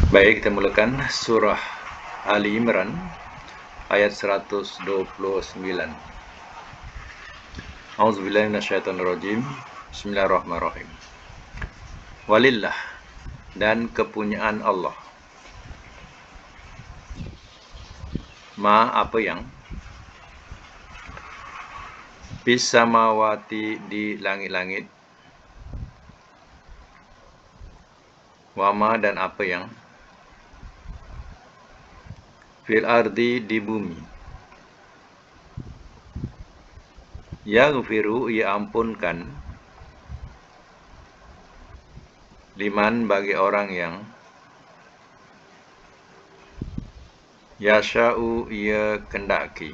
Baik, kita mulakan surah Ali Imran ayat 129. A'udzubillahi minasyaitonirrajim. Bismillahirrahmanirrahim. Walillah, dan kepunyaan Allah. Ma, apa yang bis samawati, di langit-langit, wama, dan apa yang fil ardi, di bumi. Yaghfiru, ia ampunkan, liman, bagi orang yang yasha'u, ia kendaki,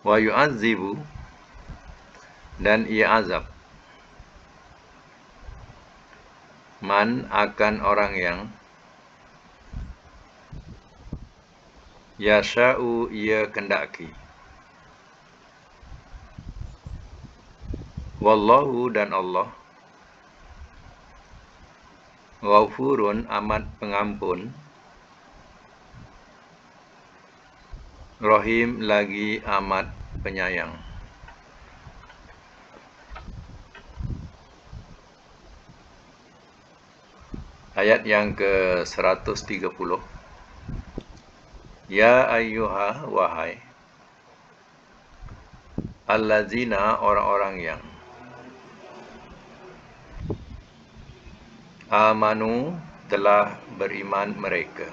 wa yu'adzibu, dan ia azab, man, akan orang yang yasha'u, ia kendaki. Wallahu, dan Allah, ghafurun, amat pengampun, rahim, lagi amat penyayang. Ayat yang ke-130. Ya ayyuha, wahai allazina, orang-orang yang amanu, telah beriman mereka.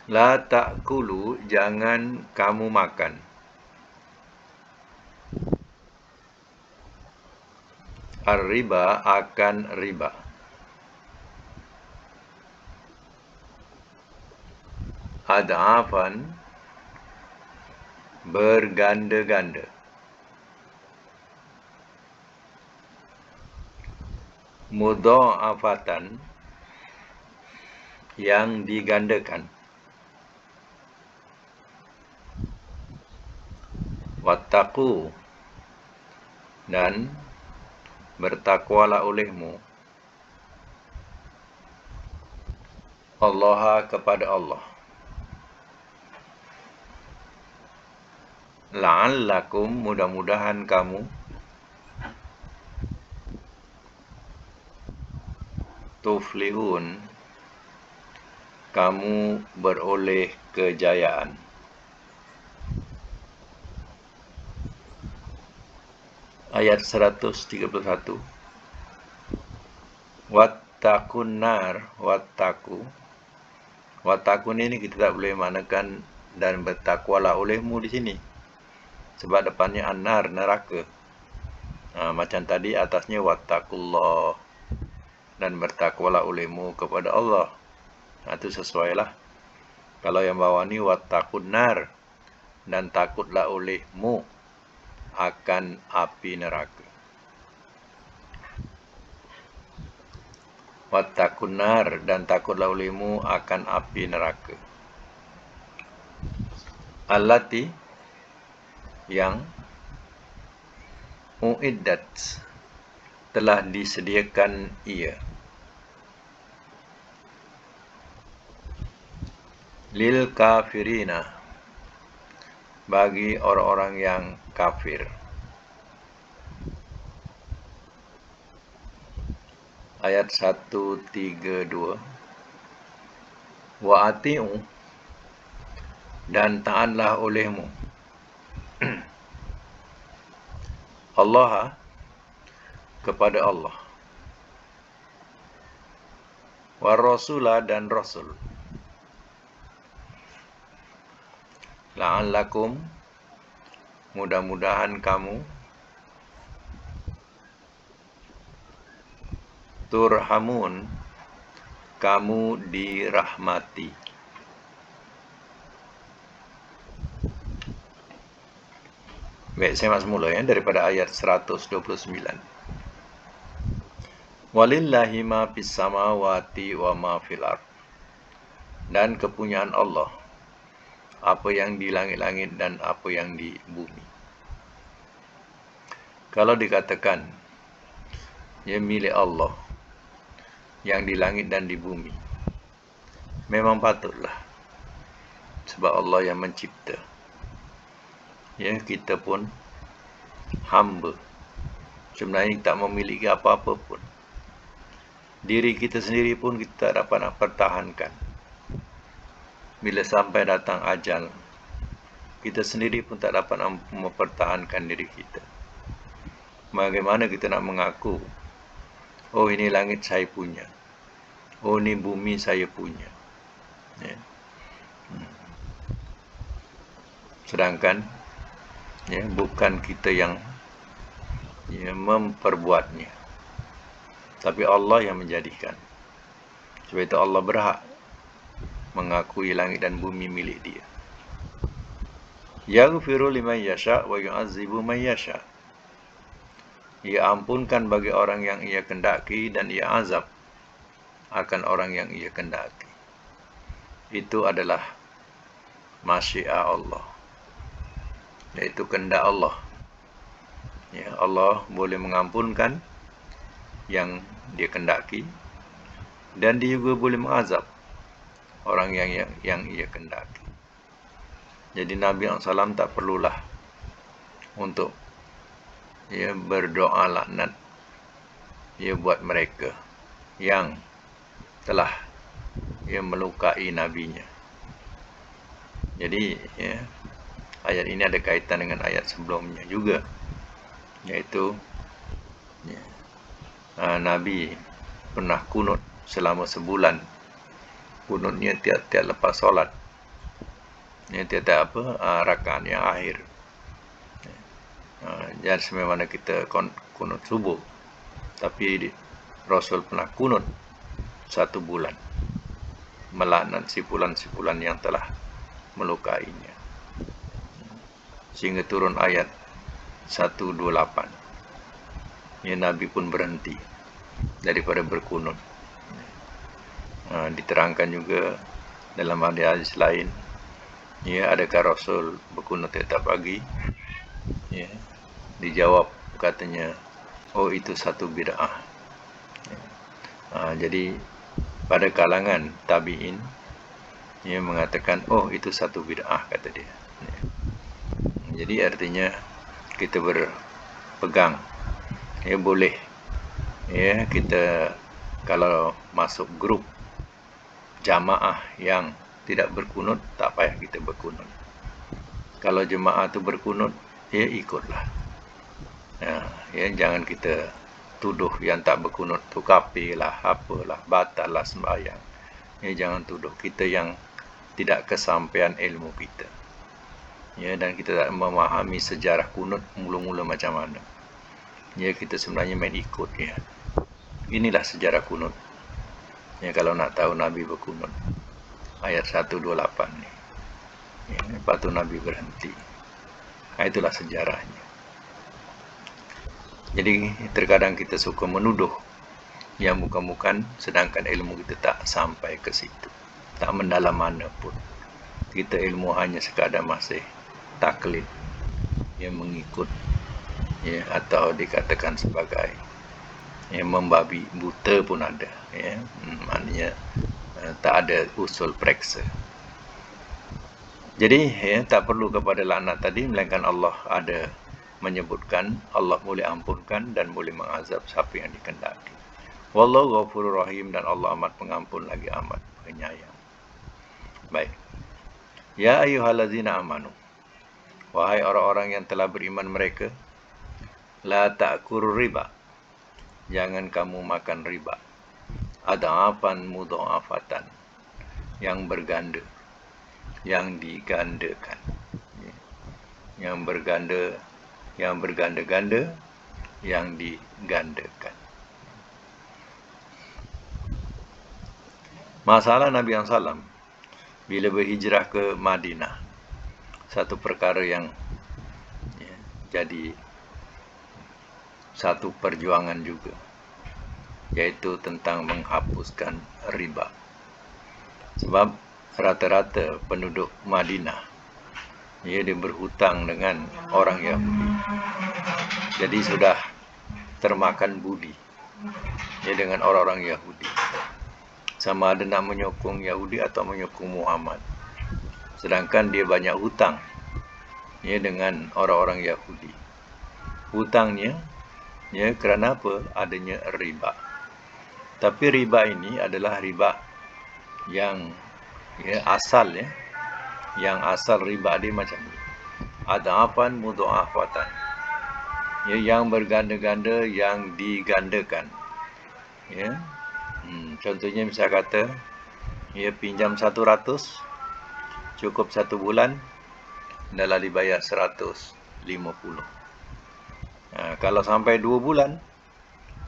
La ta'kulu, jangan kamu makan, ar-riba, akan riba, ad'afan, berganda-ganda, mudha'afatan, yang digandakan, wattaqu, dan bertakwalah olehmu, Allah, kepada Allah, la'allakum, mudah-mudahan kamu, tuflihun, kamu beroleh kejayaan. Ayat 131. Wattaqun nar, wattaqun ini kita tak boleh maknakan dan bertakwalah olehmu di sini, sebab depannya an-nar, neraka. Macam tadi atasnya wattaqullah, dan bertakwalah olehmu kepada Allah. Itu sesuai lah. Kalau yang bawah ni wattaqun nar, dan takutlah olehmu akan api neraka. Wattaqun nar, dan takutlah olehmu akan api neraka. Allati, yang uiddat, telah disediakan ia, lil kafirina, bagi orang-orang yang kafir. Ayat 132. Wa ati'u, dan taatlah olehmu, Allah, kepada Allah, wa rasulah, dan rasul, la'allakum, mudah-mudahan kamu, turhamun, kamu dirahmati. Baik, saya masuk mula daripada ayat 129. Walillahi ma fis samawati wa ma fil ard, dan kepunyaan Allah apa yang di langit-langit dan apa yang di bumi. Kalau dikatakan ya milik Allah yang di langit dan di bumi, memang patutlah, sebab Allah yang mencipta. Ya, kita pun hamba, sebenarnya tak memiliki apa-apa pun. Diri kita sendiri pun kita tak dapat nak pertahankan. Bila sampai datang ajal, kita sendiri pun tak dapat nak mempertahankan diri kita. Bagaimana kita nak mengaku, oh ini langit saya punya, oh ini bumi saya punya, ya. Sedangkan ya, bukan kita yang memperbuatnya, tapi Allah yang menjadikan. Sebab itu Allah berhak mengakui langit dan bumi milik Dia. Yaghfiru liman yasha' wa yu'adzibu man yasha'. Ia ampunkan bagi orang yang Ia kendaki dan Ia azab akan orang yang Ia kendaki. Itu adalah masyiah Allah, yaitu kehendak Allah. Ya, Allah boleh mengampunkan yang Dia kendaki, dan Dia juga boleh mengazab orang yang Ia kendaki. Jadi Nabi SAW tak perlulah untuk berdoa laknat buat mereka yang telah melukai nabinya. Jadi ayat ini ada kaitan dengan ayat sebelumnya juga, yaitu Nabi pernah kunut selama sebulan. Kunutnya tiap-tiap lepas solat, tiap-tiap rakaat yang akhir. Jangan sebagaimana kita kunut subuh, tapi Rasul pernah kunut 1 bulan, melaknat sipulan-sipulan yang telah melukainya, sehingga turun ayat 128. Nabi pun berhenti daripada berkunut. Diterangkan juga dalam hadis lain, adakah Rasul berkunut tiap pagi? Dijawab katanya, oh itu satu bid'ah. Jadi pada kalangan tabi'in mengatakan, oh itu satu bid'ah, kata dia. Jadi artinya kita berpegang, boleh kita kalau masuk grup jamaah yang tidak berkunut, tak payah kita berkunut. Kalau jemaah itu berkunut, ikutlah. Jangan kita tuduh yang tak berkunut tu kafir lah, apalah, batal lah sembahyang. Jangan tuduh kita yang tidak kesampaian ilmu kita. Dan kita tak memahami sejarah kunut mula-mula macam mana. Kita sebenarnya main ikut. Inilah sejarah kunut. Kalau nak tahu Nabi berkunut, ayat 128 ni. Lepas tu Nabi berhenti. Itulah sejarahnya. Jadi terkadang kita suka menuduh yang bukan-bukan, sedangkan ilmu kita tak sampai ke situ, tak mendalam mana pun. Kita ilmu hanya sekadar masih taklid, mengikut, atau dikatakan sebagai membabi buta pun ada. Maknanya tak ada usul periksa. Jadi tak perlu kepada laknat tadi, melainkan Allah ada menyebutkan Allah boleh ampunkan dan boleh mengazab siapa yang dikehendaki. Wallahu ghafurur rahim, dan Allah amat pengampun lagi amat penyayang. Baik. Ya ayyuhallazina amanu, wahai orang-orang yang telah beriman mereka, la ta'kuru riba, jangan kamu makan riba, adhafan mudhafatan, yang berganda, yang digandakan, yang berganda-ganda, yang digandakan. Masalah Nabi SAW bila berhijrah ke Madinah, satu perkara yang jadi satu perjuangan juga, yaitu tentang menghapuskan riba. Sebab rata-rata penduduk Madinah dia berhutang dengan orang Yahudi. Jadi sudah termakan budi ya dengan orang-orang Yahudi. Sama ada nak menyokong Yahudi atau menyokong Muhammad. Sedangkan dia banyak hutang ya dengan orang-orang Yahudi. Hutangnya ya kerana apa? Adanya riba. Tapi riba ini adalah riba yang ya asal ya. Yang asal riba dia macam ni. Adhafan mudha'afatan. Ya, yang berganda-ganda, yang digandakan. Ya. Contohnya misal kata ya pinjam 100 cukup 1 bulan adalah dibayar 150. Kalau sampai 2 bulan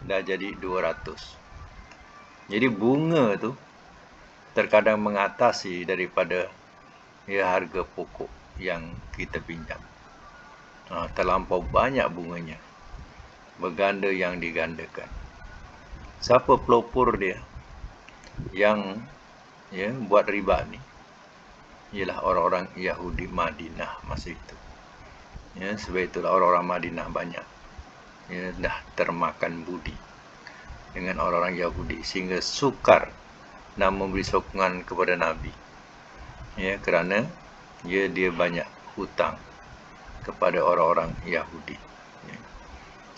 dah jadi 200. Jadi bunga tu terkadang mengatasi daripada ya harga pokok yang kita pinjam. Terlampau banyak bunganya. Berganda yang digandakan. Siapa pelopor dia yang ya buat riba ni? Ialah orang-orang Yahudi Madinah masa itu. Ya, sebab itulah orang-orang Madinah banyak ya dah termakan budi dengan orang-orang Yahudi sehingga sukar nak memberi sokongan kepada Nabi. Ya, kerana dia banyak hutang kepada orang-orang Yahudi. Ya.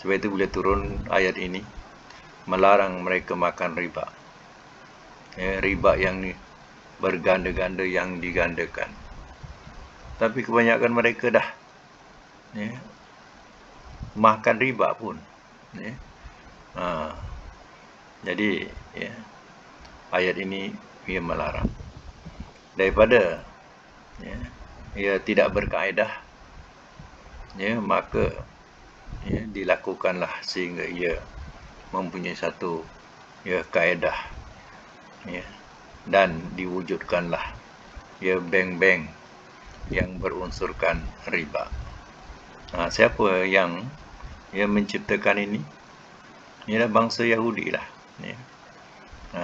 Sebab itu boleh turun ayat ini melarang mereka makan riba. Ya, riba yang berganda-ganda yang digandakan. Tapi kebanyakan mereka dah ya, makan riba pun. Ya. Jadi ya, ayat ini ia melarang daripada ya, ia tidak berkaedah ya, maka ya, dilakukanlah sehingga ia mempunyai satu ya kaedah ya, dan diwujudkanlah ya bank-bank yang berunsurkan riba. Siapa yang ya menciptakan ini? Ialah bangsa Yahudi lah ya.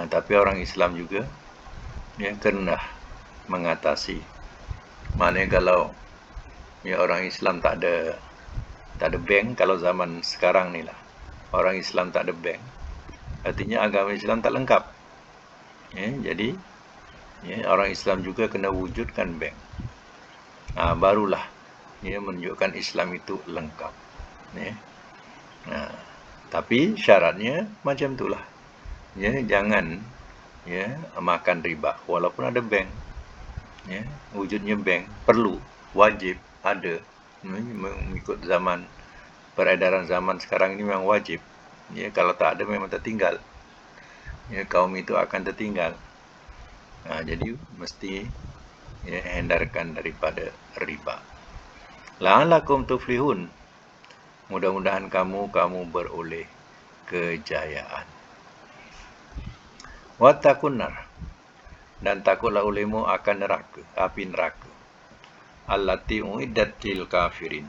Tapi orang Islam juga ya kena mengatasi. Maknanya kalau ya orang Islam tak ada bank, kalau zaman sekarang ni lah orang Islam tak ada bank, artinya agama Islam tak lengkap ya. Jadi ya, orang Islam juga kena wujudkan bank. Barulah ya menunjukkan Islam itu lengkap ya. Tapi syaratnya macam itulah ya, jangan ya makan riba walaupun ada bank ya. Wujudnya bank perlu, wajib ada mengikut zaman peredaran zaman sekarang ini memang wajib ya. Kalau tak ada memang tertinggal ya, kaum itu akan tertinggal. Jadi mesti ya hindarkan daripada riba. La'allakum tuflihun, mudah-mudahan kamu beroleh kejayaan. Wattaqun nar, dan takutlah olehmu akan neraka, api neraka. Allati uiddat lil kafirin,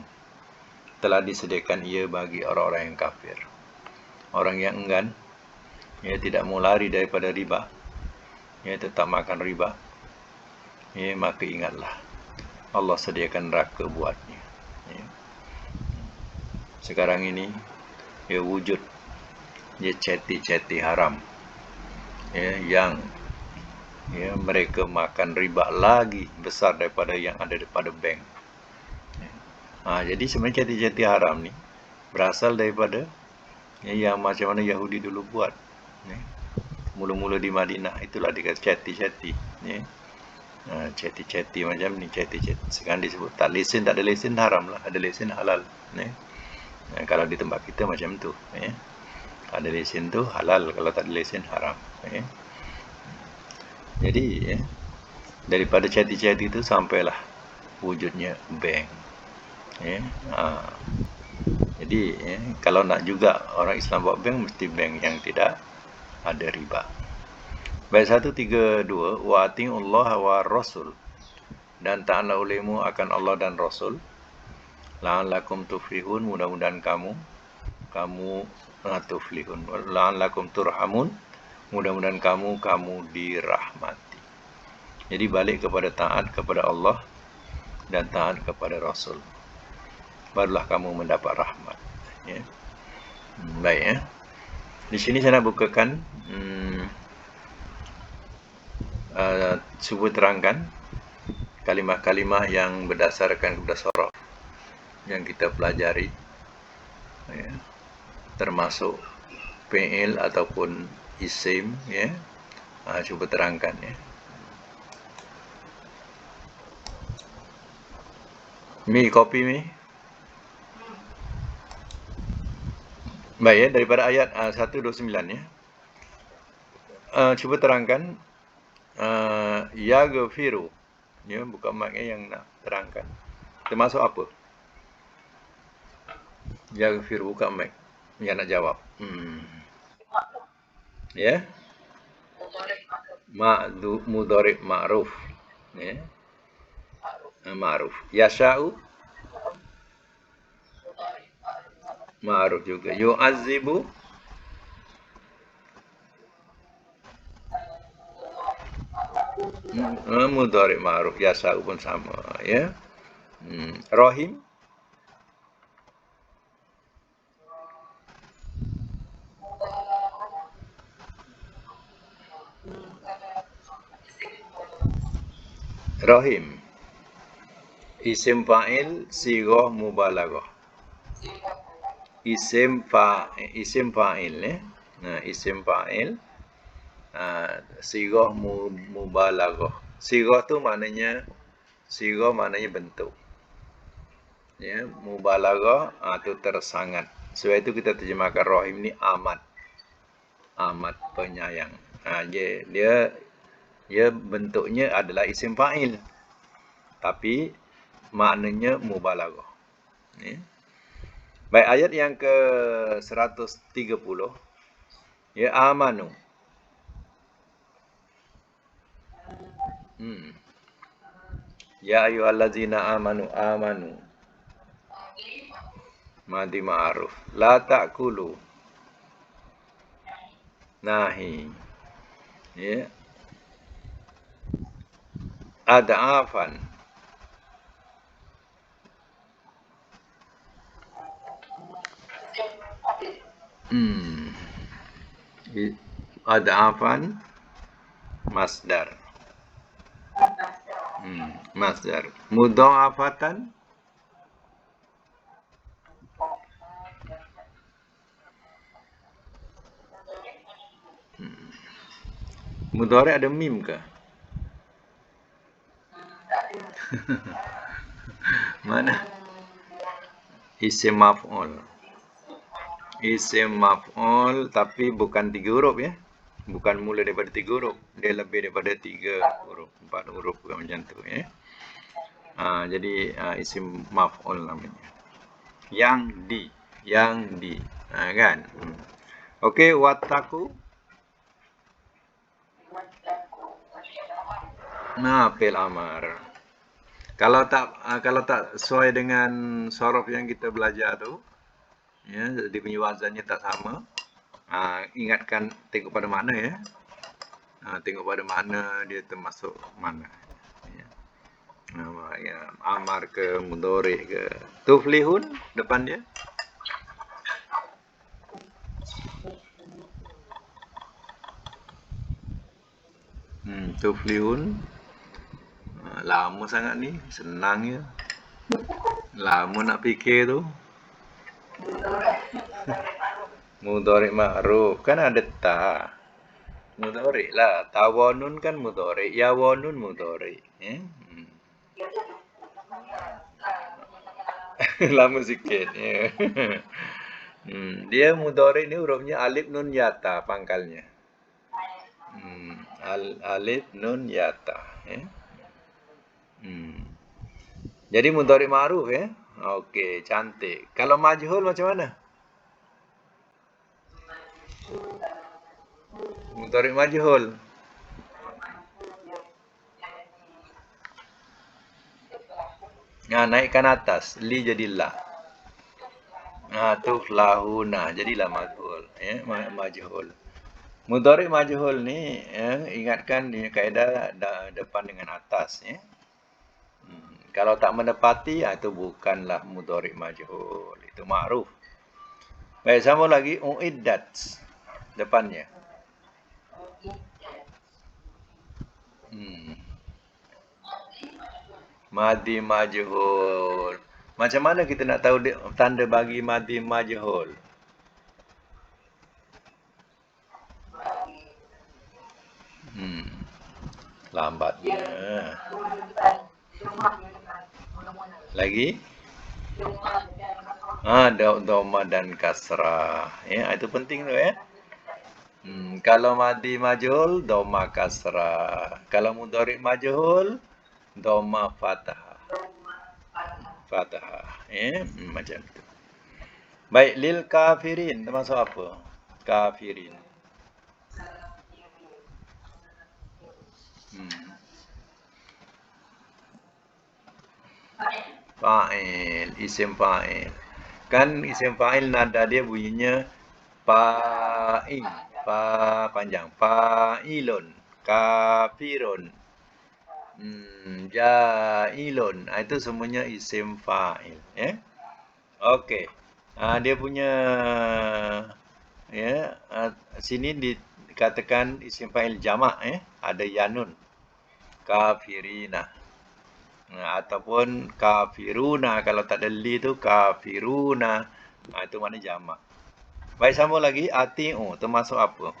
telah disediakan ia bagi orang-orang yang kafir. Orang yang enggan ya tidak mau lari daripada riba ya, tetap makan riba ya, maka ingatlah Allah sediakan neraka buatnya ya. Sekarang ini ya wujud ya ceti-ceti haram ya, yang ya mereka makan riba lagi besar daripada yang ada daripada bank ya. Jadi sebenarnya ceti-ceti haram ni berasal daripada ya, yang macam mana Yahudi dulu buat ya. Mula-mula di Madinah itulah dikata ceti-ceti ya. Ceti-ceti macam ni, ceti-ceti sekarang disebut tak lesen, tak ada lesen haram lah, ada lesen halal ya. Kalau di tempat kita macam tu ya. Ada lesen tu halal, kalau tak ada lesen haram ya. Jadi ya, daripada ceti-ceti itu sampailah wujudnya bank ya. Jadi ya, kalau nak juga orang Islam buat bank, mesti bank yang tidak ada riba. Baik, 132, wa ati'ullaha wa rasul, dan taatlah olehmu akan Allah dan Rasul. La'allakum tuflihun, mudah-mudahan kamu tuflihun. La'allakum turhamun, mudah-mudahan kamu dirahmati. Jadi balik kepada taat kepada Allah dan taat kepada Rasul, barulah kamu mendapat rahmat Ya. Baik ya. Di sini saya nak bukakan cuba terangkan kalimah-kalimah yang berdasarkan kepada sorof yang kita pelajari, ya, termasuk fi'il ataupun isim, ya. Cuba terangkan ya. Mi kopi mi. Baik ya, daripada ayat 129 ya. Cuba terangkan yaghfiru. Ya, bukan maknya yang nak terangkan. Termasuk apa? Yaghfiru bukan mak yang nak jawab. Ya. Mudhari' ma'ruf. Ya. Ma'ruf. Yasha'u ma'ruf juga. Yu'azzibu mudhari' ma'ruf. Yasha'u pun sama ya. Rahim Rahim isim fa'il sighah mubalaghah. Isim fa'il ya. Isim fa'il sighah mubalaghah. Sighah tu maknanya bentuk. Ya, mubalaghah tu tersangat. Sebab itu kita terjemahkan rahim ni amat penyayang. Dia bentuknya adalah isim fa'il. Tapi maknanya mubalaghah. Ya. Baik, ayat yang ke 130. Ya, amanu. Ya ayyuhallazina amanu. Madi ma'ruf. La ta'kulu. Nahi. Ya. Ad'afan. Ad'afan masdar. Masdar. Mudha'afatan mudhari' ada mim ke? Mana? Isim maf'ul. Isim maf'ul tapi bukan 3 huruf ya. Bukan mula daripada 3 huruf. Dia lebih daripada 3 huruf. 4 huruf bukan macam tu ya. Jadi isim maf'ul namanya. Yang di. Kan? Okey, wattaku. Fil amar. Kalau tak sesuai dengan sorof yang kita belajar tu, ya, dia punya wazannya tak sama. Ingatkan, tengok pada mana ya. Tengok pada mana dia termasuk mana. Ya. Amar ke mudhari' ke. Tuflihun depan dia. Tuflihun. Lama sangat ni, senang je. Lama nak fikir tu. Mudhari' ma'ruf kan ada ta. Mudhari' lah. Tawanun kan mudhari', yawanun mudhari'. Lama sikit ya. Dia mudhari' ni hurufnya alif nun yata pangkalnya. Alif nun yata ya. Jadi mudhari' ma'ruf ya. Okey, cantik. Kalau majhul macam mana? Mudhari' majhul. Naikkan atas, li jadi la. Tuflahuna, jadilah majhul ya, majhul. Mudhari' majhul ni ingatkan dia kaedah depan dengan atas ya. Kalau tak menepati itu bukanlah mudhari' majhul, itu ma'ruf. Baik, sama lagi uiddat depannya. Hmm. Madi majhul. Macam mana kita nak tahu tanda bagi madi majhul? Hmm. Lambatnya. Lagi? Doma dan kasrah. Ya, itu penting tu ya. Kalau madi majhul, doma kasrah. Kalau mudhari majhul, doma fathah. Fathah. Ya, macam itu. Baik, lil kafirin termasuk apa? Kafirin. Hmm. Fa'il, isim fa'il. Kan isim fa'il nada dia bunyinya fa'il, fa panjang, fa'ilun, kafirun, jailun. Itu semuanya isim fa'il, ya. Okey. Dia punya ya, sini dikatakan isim fa'il jamak, ya. Ada yanun, kafirina. Ataupun kafiruna, kalau tak ada li tu kafiruna. Itu makna jamak. Baik, sama lagi ati'u termasuk apa?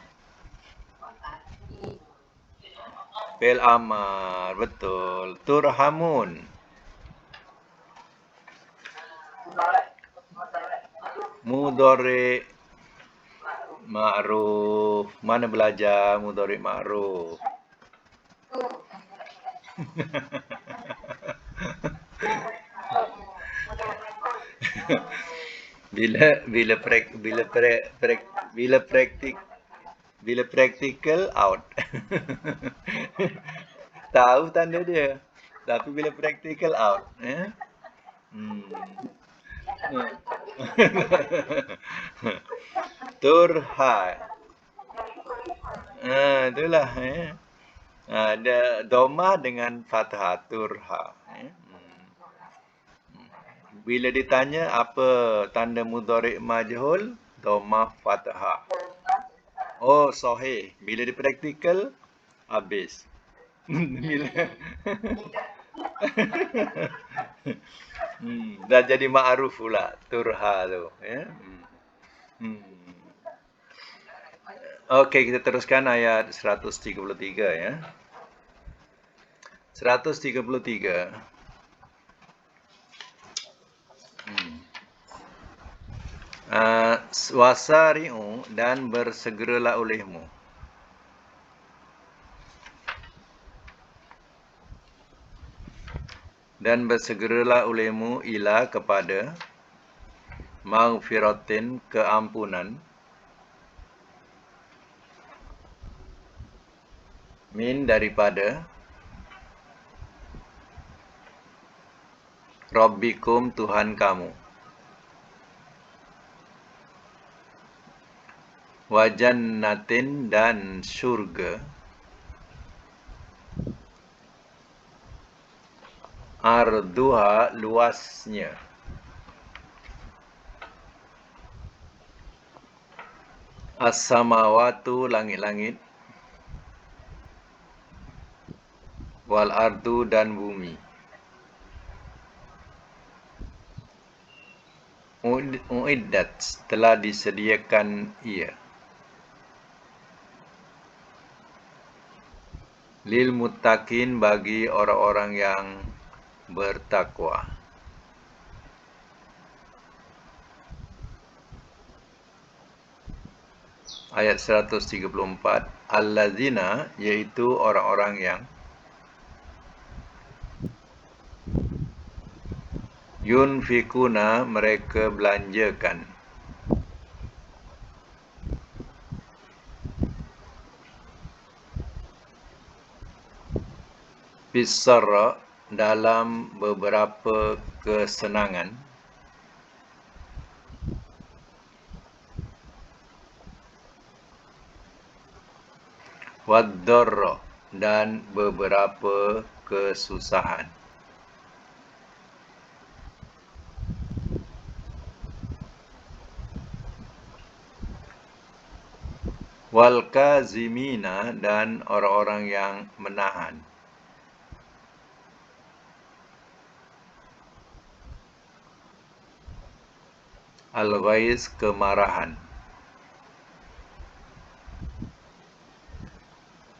Fi'il amar, betul. Turhamun. Mudhari ma'ruf. Mana belajar mudhari ma'ruf? bila bila prek bila prek prek bila praktik bila practical out. Tahu tanda dia. Tapi bila practical out, Hmm. Turha. Itulah ada doma dengan fathah turha. Bila ditanya apa tanda mudhari majhul, doma fathah. Oh, sahih. Bila di praktikal, habis. Bila dah jadi ma'ruf pula turha tu, ya. Okey, kita teruskan ayat 133 ya. 133. Wasari'u dan bersegeralah olehmu. Dan bersegeralah olehmu ila kepada maghfiratin keampunan min daripada Rabbikum Tuhan kamu. Wa jannatin dan syurga. Arduha luasnya. As-samawatu langit-langit. Wal ardu dan bumi. Uiddat telah disediakan ia. Lil muttaqin bagi orang-orang yang bertakwa. Ayat 134. Allazina, iaitu orang-orang yang yunfikuna, mereka belanjakan. Bisarra, dalam beberapa kesenangan. Waddarra, dan beberapa kesusahan. Wal kazimina, dan orang-orang yang menahan. Al-ghaiz, kemarahan.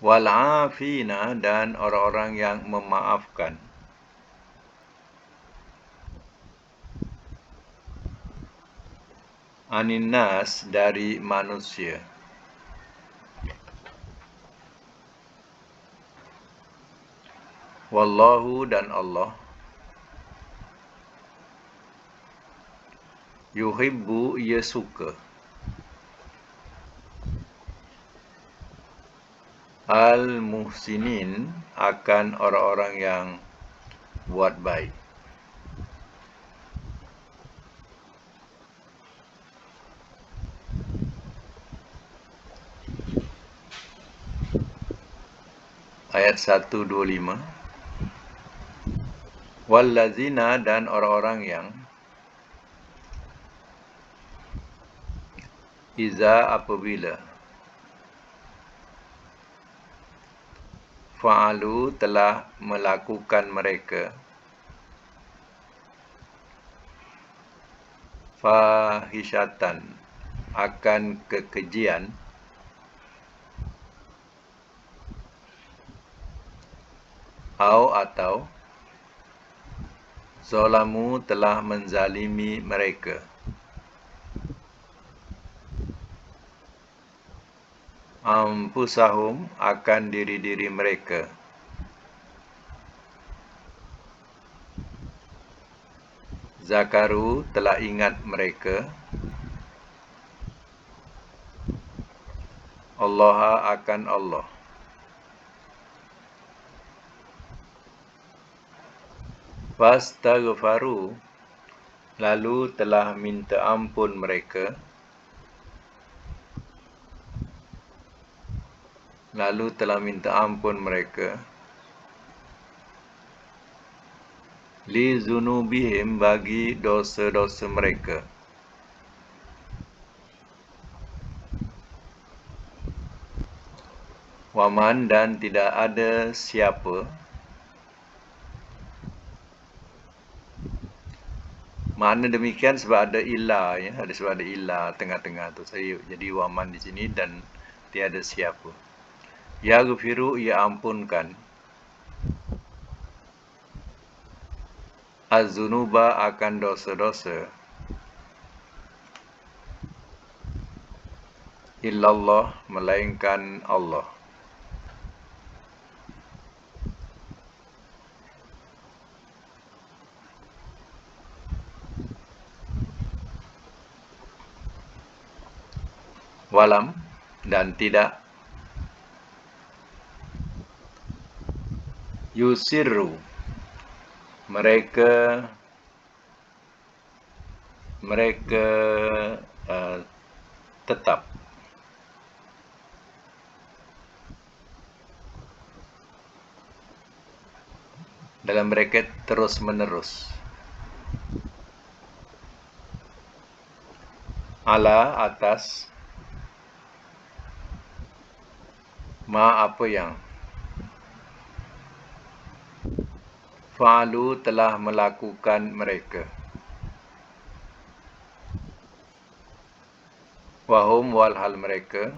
Wal afina, dan orang-orang yang memaafkan. Anin nas, dari manusia. Wallahu, dan Allah, yuhibbu, ia suka, al-muhsinin, akan orang-orang yang buat baik. Ayat 125. Wallazina, dan orang-orang yang iza, apabila, fa'alu, telah melakukan mereka, fahishatan, akan kekejian, atau zalamu, telah menzalimi mereka, anfusahum, akan diri-diri mereka, zakaru, telah ingat mereka, Allah, akan Allah, fastaghfaru, lalu telah minta ampun mereka, li zunubihim, bagi dosa-dosa mereka, waman, dan tidak ada siapa, makna demikian sebab ada ilah, ya, sebab ada ilah tengah-tengah tu. Jadi waman di sini dan tiada siapa. Yaghfiru, ia ampunkan, az-zunuba, akan dosa-dosa, illallah, melainkan Allah. Walam, dan tidak, yusirru, mereka tetap, dalam bracket terus menerus, ala, atas, ma, apa yang, fa'alu, telah melakukan mereka, wahum, walhal mereka,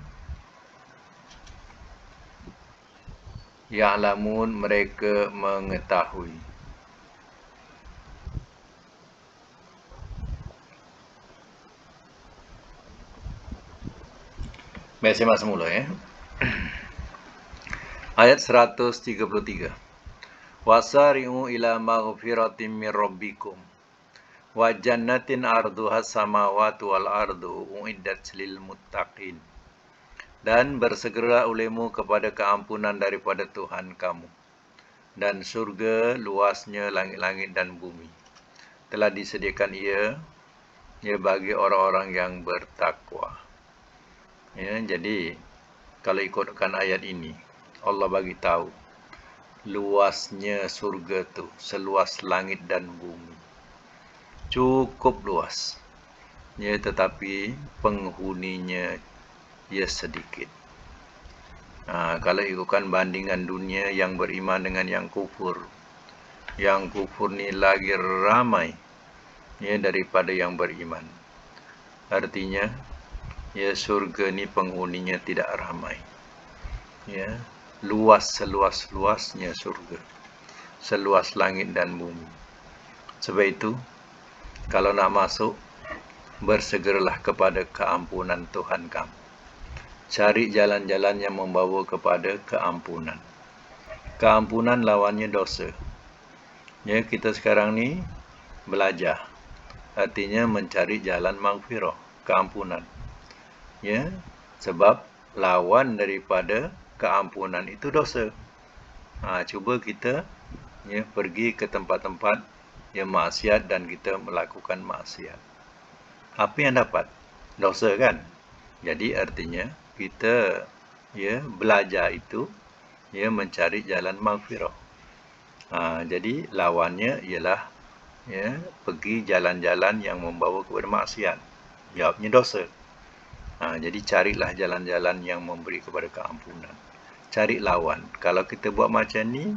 ya'lamun, mereka mengetahui. Baik, simak semula, ya. Ayat 133. Wasari'u ila maghfiratin min rabbikum wa jannatin arduhas samawati wal ardu uiddat lil muttaqin. Dan bersegera olehmu kepada keampunan daripada Tuhan kamu, dan surga luasnya langit-langit dan bumi. Telah disediakan ia bagi orang-orang yang bertakwa. Ya, jadi kalau ikutkan ayat ini, Allah bagi tahu luasnya surga tu seluas langit dan bumi. Cukup luas. Ya, tetapi penghuninya ia sedikit. Kalau ikutkan bandingan dunia yang beriman dengan yang kufur. Yang kufur ni lagi ramai ya daripada yang beriman. Artinya ya surga ni penghuninya tidak ramai. Ya, luas seluas-luasnya surga. Seluas langit dan bumi. Sebab itu kalau nak masuk, bersegeralah kepada keampunan Tuhan kamu. Cari jalan-jalan yang membawa kepada keampunan. Keampunan lawannya dosa. Ya, kita sekarang ni belajar. Artinya mencari jalan maghfirah, keampunan. Ya, sebab lawan daripada keampunan itu dosa. Cuba kita ya pergi ke tempat-tempat yang maksiat dan kita melakukan maksiat. Apa yang dapat? Dosa kan? Jadi artinya kita ya belajar itu ya mencari jalan maghfirah. Jadi lawannya ialah ya pergi jalan-jalan yang membawa kepada maksiat. Jawabnya dosa. Jadi carilah jalan-jalan yang memberi kepada keampunan. Cari lawan. Kalau kita buat macam ni,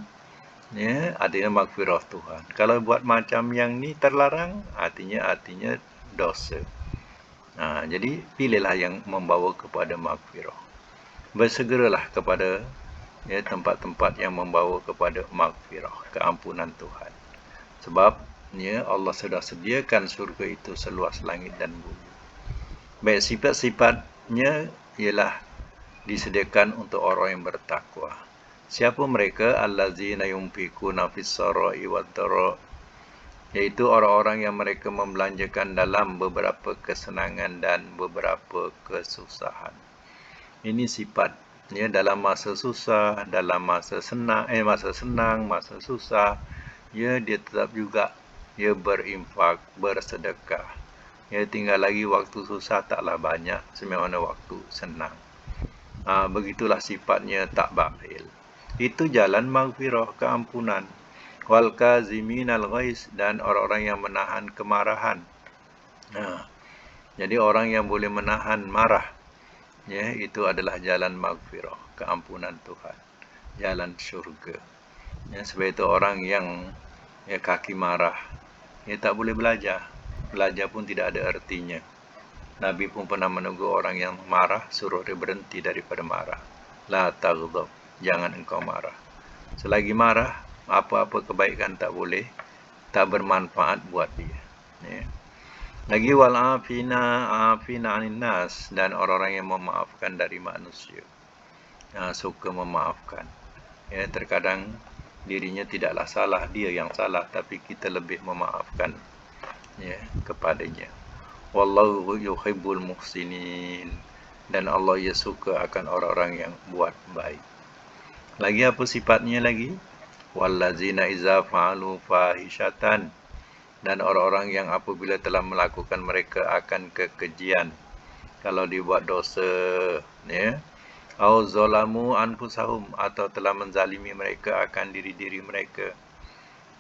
ya, artinya maghfirah Tuhan. Kalau buat macam yang ni terlarang, artinya dosa. Jadi pilihlah yang membawa kepada maghfirah. Bersegeralah kepada ya tempat-tempat yang membawa kepada maghfirah, keampunan Tuhan. Sebab ya Allah sudah sediakan surga itu seluas langit dan bumi. Baik, sifat-sifatnya ialah disediakan untuk orang yang bertakwa. Siapa mereka? Allazina yunfikuna fis-sarai wad-dara, iaitu orang-orang yang mereka membelanjakan dalam beberapa kesenangan dan beberapa kesusahan. Ini sifatnya dalam masa susah, dalam masa senang, masa susah, ya dia tetap juga ya berinfak, bersedekah. Ya tinggal lagi waktu susah taklah banyak sebagaimana waktu senang. Begitulah sifatnya tak bakhil. Itu jalan maghfirah, keampunan. Wal kaziminal ghaiz, dan orang-orang yang menahan kemarahan. Jadi orang yang boleh menahan marah, ya, itu adalah jalan maghfirah, keampunan Tuhan, jalan syurga. Ya, sebab itu orang yang ya kaki marah, ya tak boleh belajar. Belajar pun tidak ada artinya. Nabi pun pernah menegur orang yang marah, suruh dia berhenti daripada marah. La taghdab, jangan engkau marah. Selagi marah, apa-apa kebaikan tak boleh, tak bermanfaat buat dia. Ya. Lagi wal afina anin nas, dan orang-orang yang memaafkan dari manusia. Suka memaafkan. Ya, terkadang dirinya tidaklah salah, dia yang salah, tapi kita lebih memaafkan ya kepadanya. Wallahu yuhibbul muhsinin, dan Allah ya suka akan orang-orang yang buat baik. Lagi apa sifatnya lagi? Wallazina iza fa'alu fahishatan, dan orang-orang yang apabila telah melakukan mereka akan kekejian, kalau dibuat dosa, ya, au zalamu anfusahum, atau telah menzalimi mereka akan diri-diri mereka,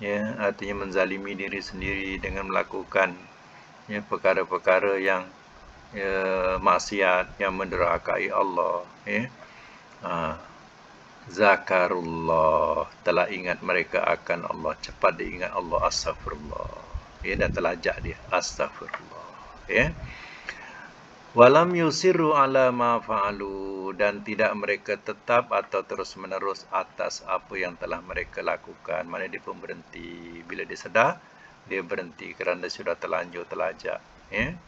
ya, artinya menzalimi diri sendiri dengan melakukan ya perkara-perkara yang ya, maksiat yang menderakai Allah, ya. Zakarullah, telah ingat mereka akan Allah, cepat diingat Allah, astagfirullah, ya, dah telajak dia, astagfirullah, ya. Walam yusiru ala ma fa'alu, dan tidak mereka tetap atau terus-menerus atas apa yang telah mereka lakukan. Mana dia pun berhenti, bila dia sedar, dia berhenti kerana sudah terlanjur telajak, ya.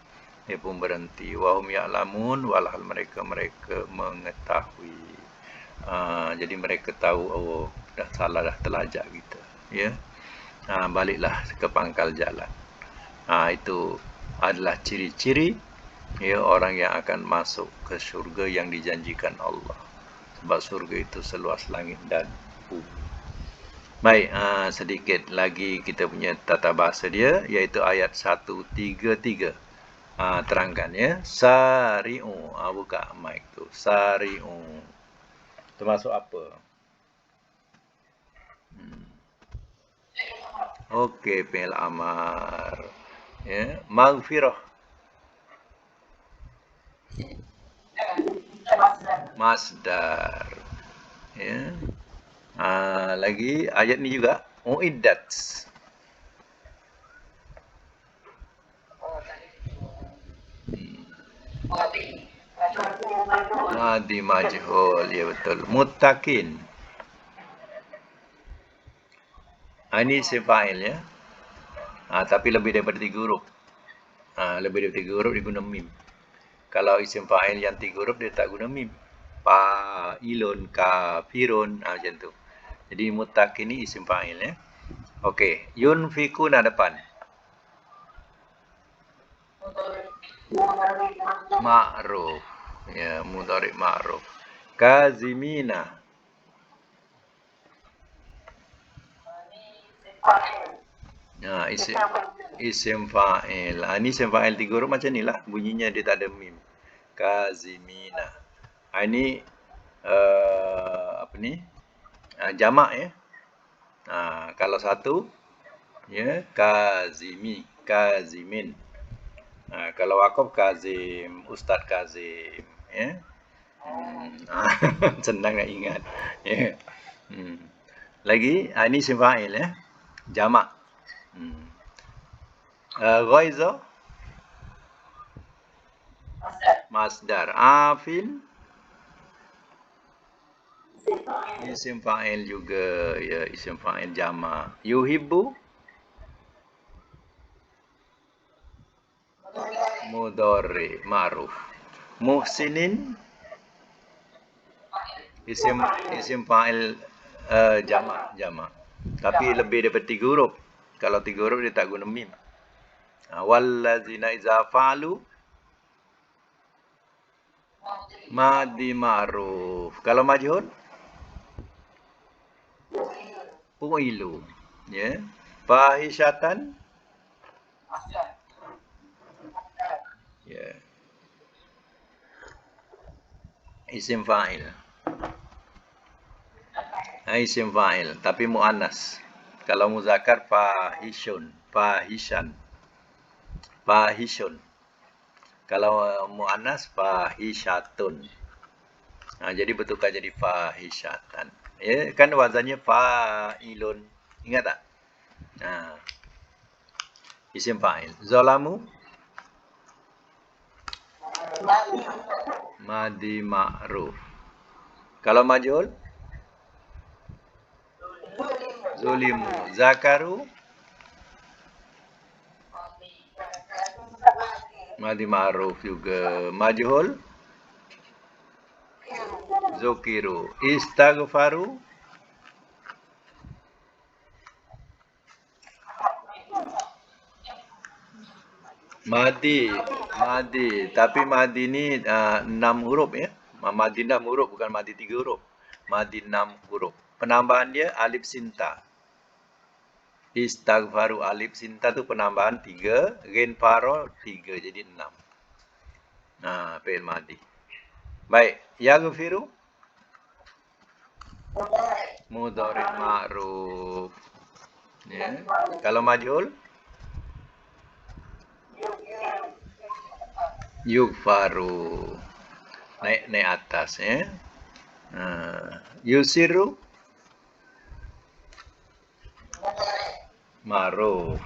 Dia pun berhenti. Wahum ya'lamun, walhal mereka mengetahui. Jadi mereka tahu, oh dah salah, dah telajak kita, ya. Baliklah ke pangkal jalan. Itu adalah ciri-ciri ya orang yang akan masuk ke syurga yang dijanjikan Allah. Sebab syurga itu seluas langit dan bumi. Baik, sedikit lagi kita punya tata bahasa dia, iaitu ayat 133. Terangkan ya. Sari'u. Buka mic tu. Sari'u. Termasuk apa? Okey, fi'il amar. Ya, maghfirah. Masdar. Ya. Lagi ayat ni juga uiddat. Madi majhul, ya betul. Muttaqin. Ini isim fa'il ya. Tapi lebih daripada 3 huruf. Lebih daripada 3 huruf dia guna mim. Kalau isim fa'il yang 3 huruf dia tak guna mim. Fa'ilun, kafirun, macam tu. Jadi muttaqin ni isim fa'il ya. Okey, yunfikuna depan. Ma'ruf. Ya, mudhari' ma'ruf. Kazimina. Isim fa'il. Ini isim fa'il 3 huruf macam ni lah. Bunyinya dia tak ada mim. Kazimina. Ini apa ni? Jamak ya. Kalau satu ya kazimin. Kalau wakaf Kazim, Ustaz Kazim ya. Senang nak ingat. Ya. Lagi ini isim fa'il ya. Jamak. Ghaiza masdar. Afin isim fa'il juga ya, isim fa'il jamak. Yuhibbu mudhari ma'ruf. Muhsinin isim fa'il jamak. Tapi lebih daripada 3 huruf. Kalau 3 huruf dia tak guna mim. Wallazina iza fa'alu madi ma'ruf. Kalau majhul fu'ilu ya. Fahishatan ya. Isim fa'il. Isim fa'il tapi muannas. Kalau muzakkar fahishan. Kalau muannas fahishatun. Jadi bertukar jadi fahishatan. Ya, kan wazannya fa'ilun. Ingat tak? Isim fa'il. Zalamu madi ma'ruf. Kalau majhul zulimu. Zakaru madi ma'ruf juga. Majhul zukiru. Istaghfaru madi. Tapi madi ni 6 huruf ya. Madi 6 huruf bukan madi 3 huruf. Madi 6 huruf. Penambahan dia alif sinta. Istaghfaru alif sinta tu penambahan 3, ghenfaro 3 jadi 6. Fi'il madi. Baik, yaghfiru mudhari' ma'ruf. Ya. Kalau majhul yughfaru. Naik atas ya. Yusiru ma'ruf.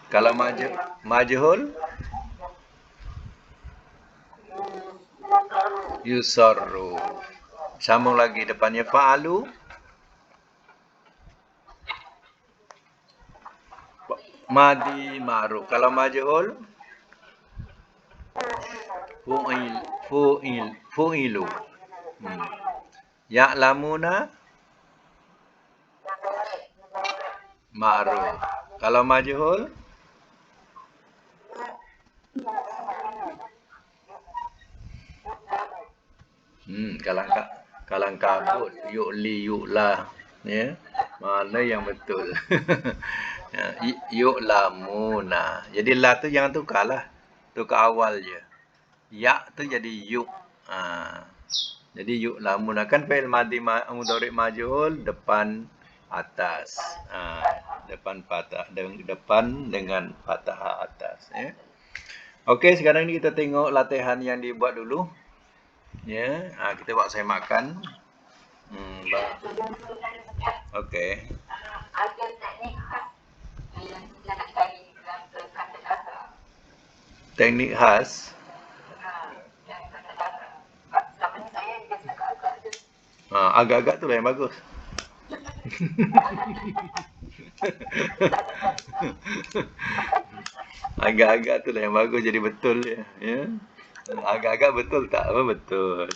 Kalau majhul yusarru. Sambung lagi depannya fa'alu madi ma'ruf. Kalau majhul fu'ilu. Ya'lamuna ma'ruf. Kalau majhul kalang kabut yu'la ya. Mana yang betul? Yu'lamuna. Jadi la tu jangan tukarlah. Tukar awal je. Ya tu jadi yu. Jadi yu'lamuna kan fi'il madi mudhari' majhul depan atas. Depan dengan fathah atas ya. Okey, sekarang ni kita tengok latihan yang dibuat dulu. Ya, kita buat semakan. Ba- Okey. Ada teknik khas yang kita nak cari dalam kata dasar. Teknik khas. Yang kata dasar. Selama ni saya just agak-agak je. Agak-agak tu lah yang bagus. Agak-agak tu lah yang bagus jadi betul dia. Ya. Agak-agak betul tak? Apa betul?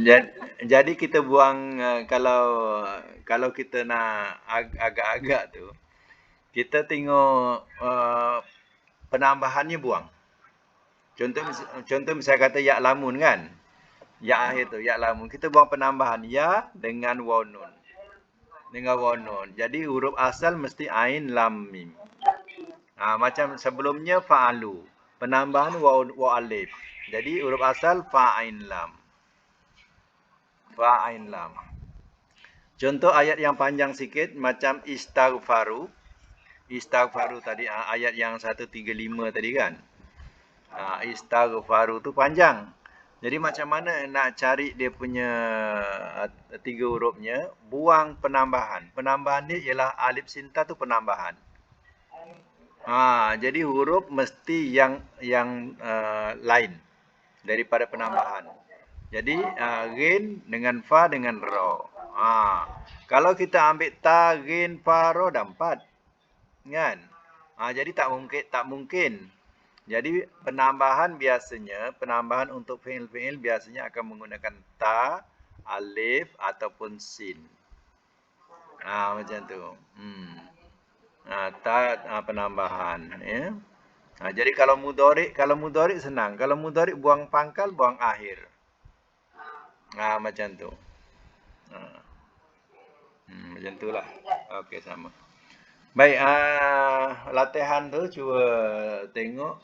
Ya. Jadi kita buang kalau kita nak agak-agak tu, kita tengok penambahannya buang. Contoh misalnya kata ya lamun kan? Ya akhir tu, ya lamun. Kita buang penambahan ya dengan waw nun. Dengan waw nun. Jadi huruf asal mesti ain lam mim. Macam sebelumnya fa'alu. Penambahan waw alif. Jadi huruf asal fa'ain lam. Fa'ain lam. Contoh ayat yang panjang sikit macam istaghfaru. Istaghfaru tadi ayat yang 135 tadi kan. Istaghfaru tu panjang. Jadi macam mana nak cari dia punya 3 hurufnya, buang penambahan. Penambahan dia ialah alif sinta tu penambahan. Jadi huruf mesti yang lain daripada penambahan. Jadi ghin dengan fa dengan ra. Kalau kita ambil ta, ghin, fa, ra dah 4. Kan? Jadi tak mungkin. Jadi penambahan untuk fi'il-fi'il biasanya akan menggunakan ta, alif ataupun sin. Macam tu. Penambahan ya. Jadi kalau mudhari senang. Kalau mudhari buang pangkal, buang akhir. Macam tu. Macam itulah. Okey, sama. Baik, latihan tu cuba tengok.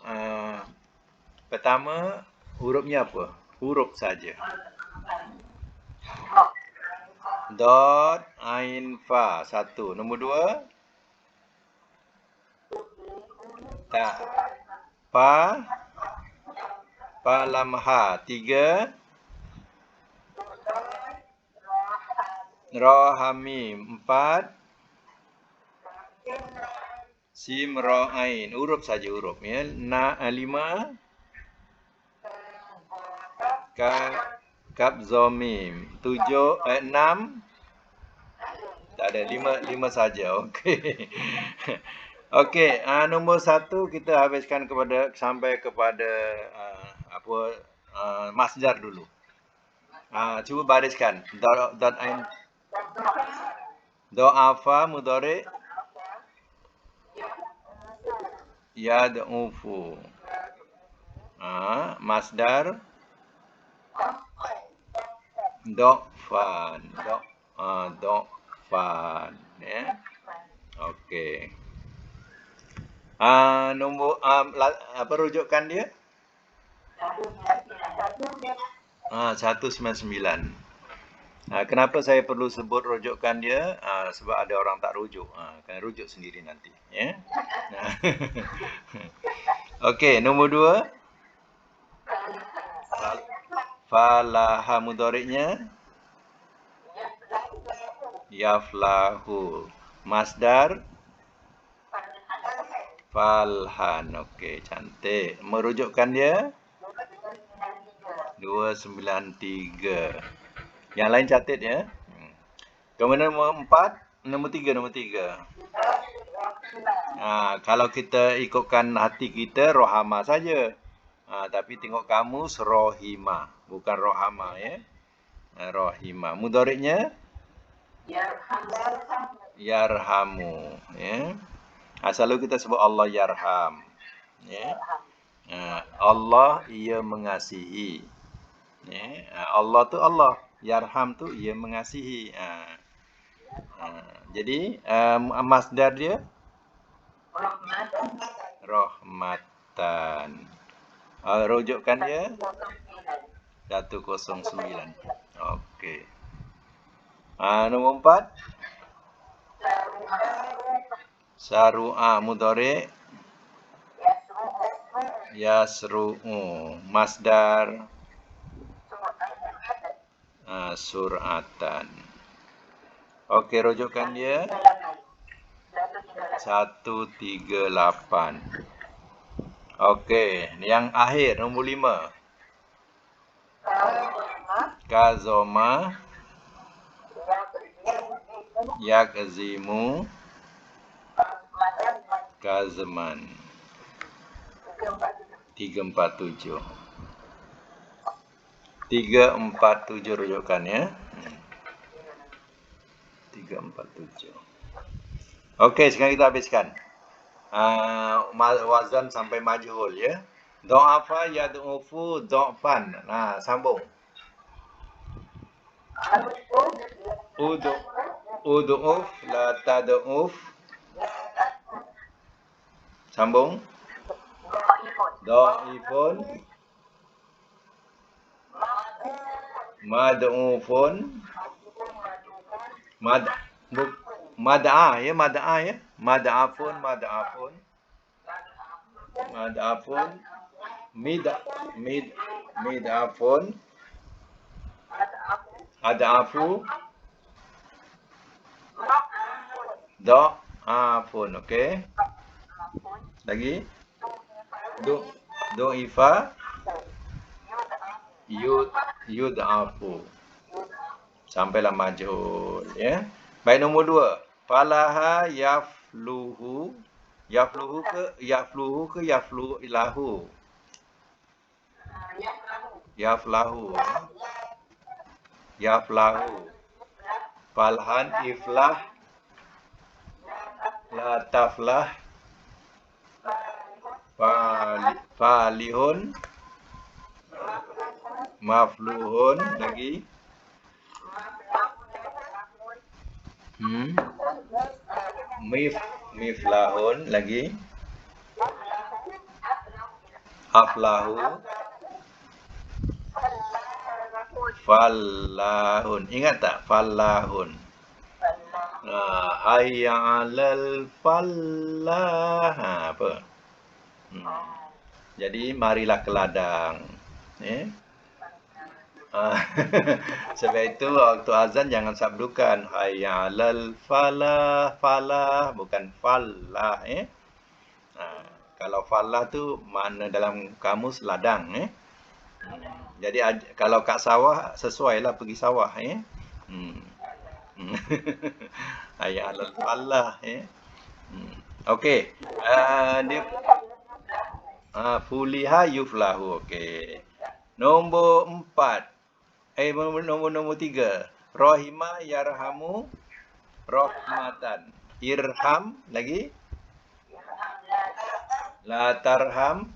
Pertama, hurufnya apa? Huruf saja. Dot, ain, fa. 1. Nombor 2. Ta. Pa. Pa, lam, ha. 3. Ra, ha, mim. 4. Sim, ra, ain. Huruf saja huruf ya. 5. Kaf, zom, mim. 6. Tak ada, 5 saja. Okey. Okey, nombor 1 kita habiskan sampai kepada masdar dulu. Cuba bariskan. Dot ain. Do'afa mudhari. Yad'ufu. Masdar. Do'fan. Do'fan. Ya. Okey. Nombor apa rujukan dia? 199. Kenapa saya perlu sebut rujukan dia? Sebab ada orang tak rujuk. Kena rujuk sendiri nanti, ya. Okey, nombor 2. Falaha mudhari'nya yaflahu. Masdar falhan. Okey, cantik. Merujukkan dia 293. Yang lain catat ya. Kemudian nombor 4, nombor 3. Kalau kita ikutkan hati kita rohama saja. Tapi tengok kamus rohima, bukan rohama ya. Rohima. Mudhari'nya yarhamu ya. Selalu kita sebut Allah yarham. Ya. Allah ia mengasihi. Ya. Allah tu Allah, yarham tu ia mengasihi. Jadi masdar dia rahmatan. Rujukan dia 109. Okey. Nombor 4. Saru'a mudhari yasru'u. Masdar Sur'atan. Okey, rujukan dia 138. Okey, yang akhir nombor 5. Kazoma yakzimu kazman. 347. 347 rujukannya. 347. Okey, sekarang kita habiskan. Wazan sampai majhul ya. Dha'afa yad'ufu dha'fan. Nah, sambung. Ud'uf la tad'uf. Sambung. Dha'ifun mad'ufun mad'a ya, mad'a ya. Mad'afun mid'afun ad'afu dha'afun. Okey. Lagi. Du'ifa yud'afu. Sampailah majhul ya. Baik, nombor 2. Falaha yafluhu. Yafluhu ke yafluhu? Yaflahu. Falhan iflah la taflah. Falihun mafluhun. Lagi. Miflahun. Lagi. Aflahu. Fallahun. Ingat tak? Fallahun. Hayya 'alal fallah. Apa? Jadi marilah ke ladang. Sebab itu waktu azan jangan sabdukan hayya 'alal falah, bukan fallah. Kalau fallah tu makna dalam kamus ladang. Jadi kalau kat sawah sesuailah pergi sawah. Hayya 'alal falah. Okey. Dia fuliha yuflahu. Okey. Nombor 4. Nombor 3. Rahima yarhamu rahmatan. Irham. Lagi. La tarham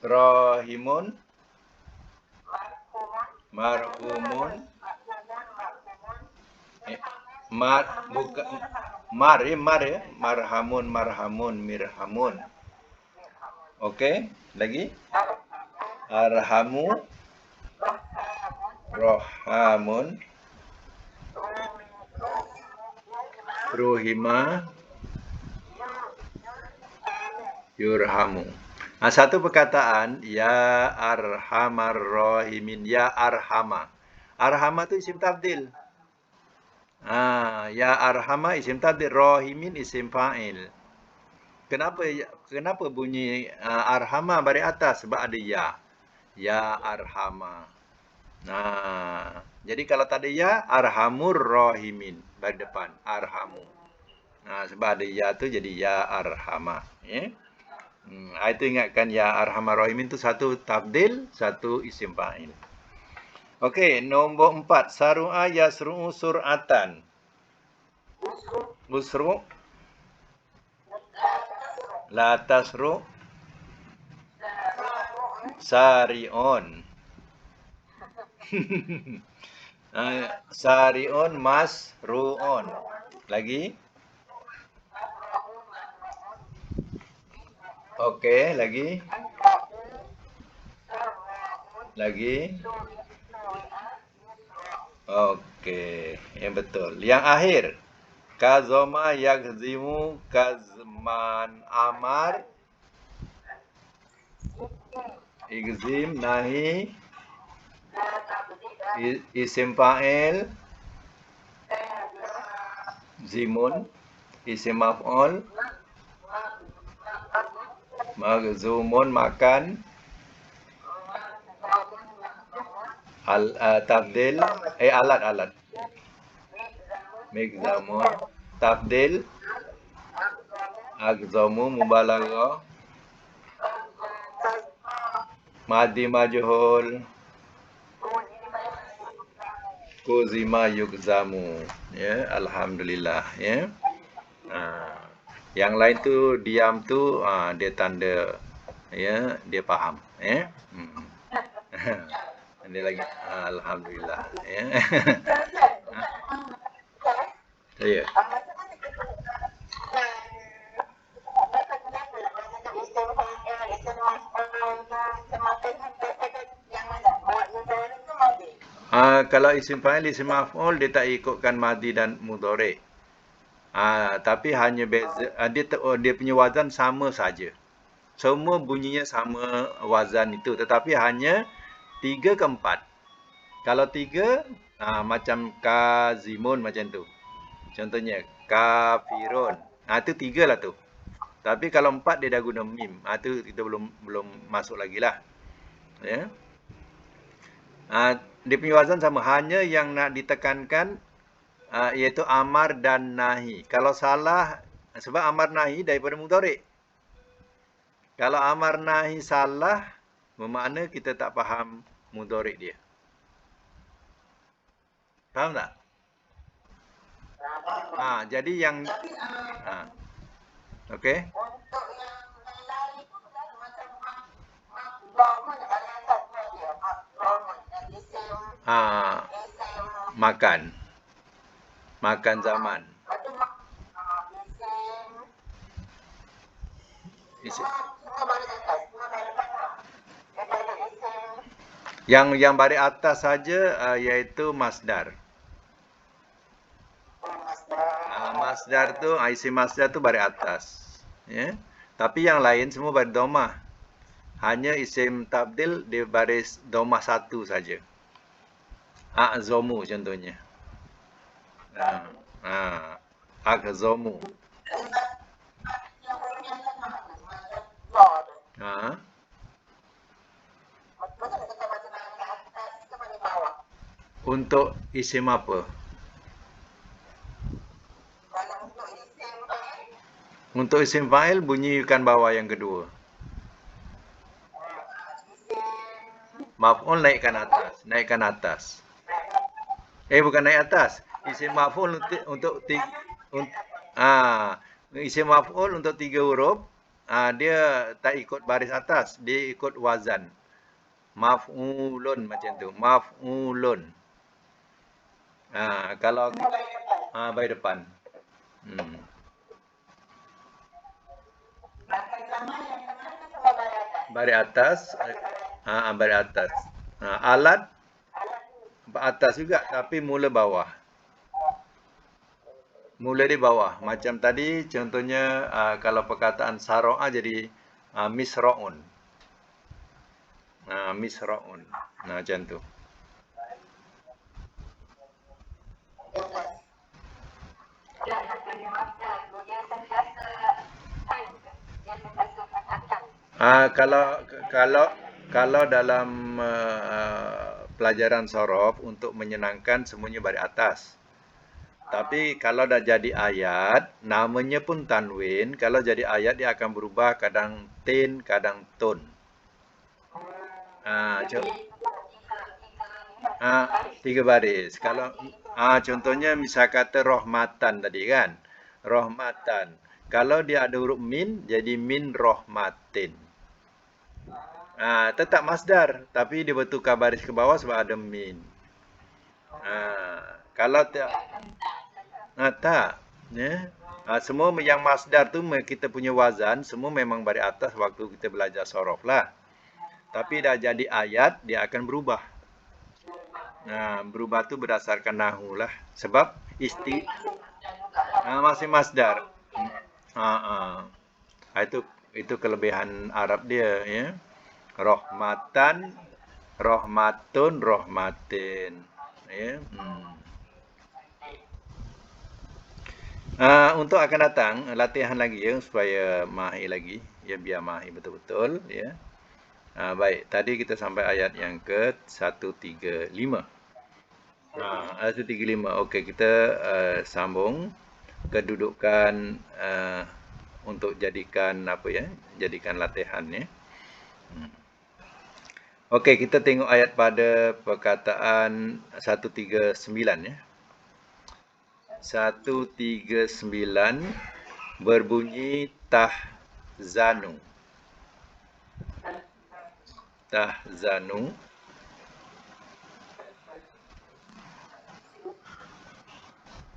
rahimun marhumun. Marhamun mirhamun. Okey, lagi. Arhamu rohamun ruhima yurhamu. Satu perkataan ya arhamar rahimin. Ya arhama. Arhama tu isim tabdil. Ya arhama isim tabdil, rahimin isim fa'il. Kenapa bunyi arhama bari atas? Sebab ada ya. Ya arhama. Jadi kalau tak ada ya, arhamur rahimin bari depan, arhamu. Sebab ada ya tu jadi ya arhama. Itu ingatkan ya arhamar rahimin tu satu tabdil, satu isim fa'il. Okey, nombor 4. Saru'a yasru'u sur'atan. Usru la tasru sari'un. Sari'un masru'un. Lagi. Okey, lagi. Okey, yang betul. Yang akhir. Kazoma yakzimu kazman amar. Igzim nahi Isim fa'il zimun, isim maf'ul maghzumun makan, tafdil alat migzamun, tafdil agzamu mubalaghah, madi majhul kuzima yugzamu. Ya, alhamdulillah ya. Yang lain tu diam tu dia tanda ya, dia faham ya. Ini lagi alhamdulillah ya. Ya. Kalau isim fa'il, isim maf'ul dia tak ikutkan madi dan mudhari'. Tapi hanya beza dia punya wazan sama saja. Semua bunyinya sama wazan itu, tetapi hanya 3 ke 4. Kalau 3 macam kazimun macam tu. Contohnya kafirun. Itu 3 lah tu. Tapi kalau 4 dia dah guna mim. Tu kita belum masuk lagi lah. Ya. Dia punya wazan sama, hanya yang nak ditekankan iaitu amar dan nahi. Kalau salah, sebab amar nahi daripada mudhari'. Kalau amar nahi salah, bermakna kita tak faham mudhari' dia. Faham tak? Jadi yang okey. Untuk yang lain pun macam Makan zaman. Yang baris atas saja iaitu masdar. Masdar tu isim masdar tu baris atas. Ya. Tapi yang lain semua baris dhammah. Hanya isim tabdil dia baris dhammah satu saja. A'zamu contohnya. A'zamu. Untuk isim apa? Untuk isim fa'il bunyikan bawah yang kedua. Maf'ul naikkan atas. Bukan naik atas. Isim maf'ul isim maf'ul untuk 3 huruf, dia tak ikut baris atas, dia ikut wazan. Maf'ulun macam tu. Maf'ulun. Kalau baris depan. Baris atas. Baris atas. Alat atas juga, tapi mula bawah. Mula di bawah. Macam tadi contohnya kalau perkataan saro'a jadi misra'un. Misra'un. Macam tu. Kalau dalam pelajaran sorof untuk menyenangkan semuanya baris atas. Tapi kalau dah jadi ayat, namanya pun tanwin. Kalau jadi ayat dia akan berubah, kadang tin, kadang tun. Tiga baris. Kalau contohnya misal kata rahmatan tadi kan. Rahmatan. Kalau dia ada huruf min, jadi min rahmatin. Tetap masdar, tapi dia bertukar baris ke bawah sebab ada min. Kalau tak, tak. Ya. Semua yang masdar tu kita punya wazan, semua memang baris atas waktu kita belajar sorof lah. Tapi dah jadi ayat, dia akan berubah. Berubah tu berdasarkan nahu lah. Sebab masih masdar. Itu kelebihan Arab dia, ya. Rahmatan Rahmatun, rahmatin. Ya. Untuk akan datang, latihan lagi ya, supaya mahir lagi. Ya, biar mahir betul-betul. Ya. Baik, tadi kita sampai ayat yang ke 135. 135. Okey, kita sambung kedudukan untuk jadikan apa ya? Jadikan latihan ya. Okey, kita tengok ayat pada perkataan 139 ya. 139 berbunyi tahzanu. Tahzanu.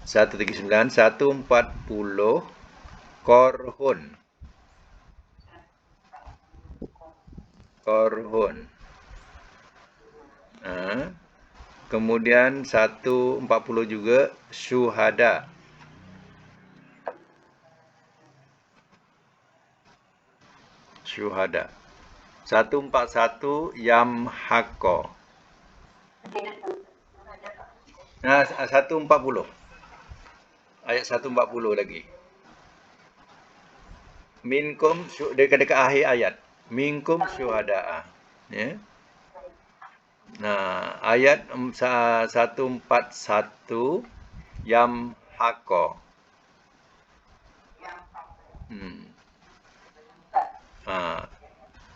139, 140 korhun. Korhun. Kemudian 140 juga syuhada. Syuhada. 141 yamhaqqa. 140. Ayat 140 lagi. Minkum dekat akhir ayat. Minkum syuhada'a. Ya. Nah, ayat 141 yamhaqqa.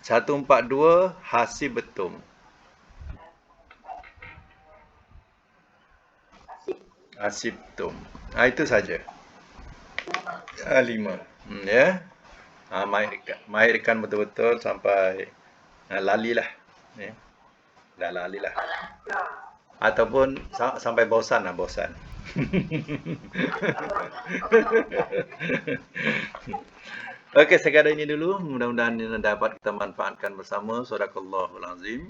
142 hasibtum. Hasibtum. Itu saja. 5. Ya. Mahirkan betul-betul sampai lalilah. Ya. Dah lalilah. Ataupun sampai bosan lah, bosan. Okey, sekadar ini dulu. Mudah-mudahan ini dapat kita manfaatkan bersama. Sadaqallahul azim.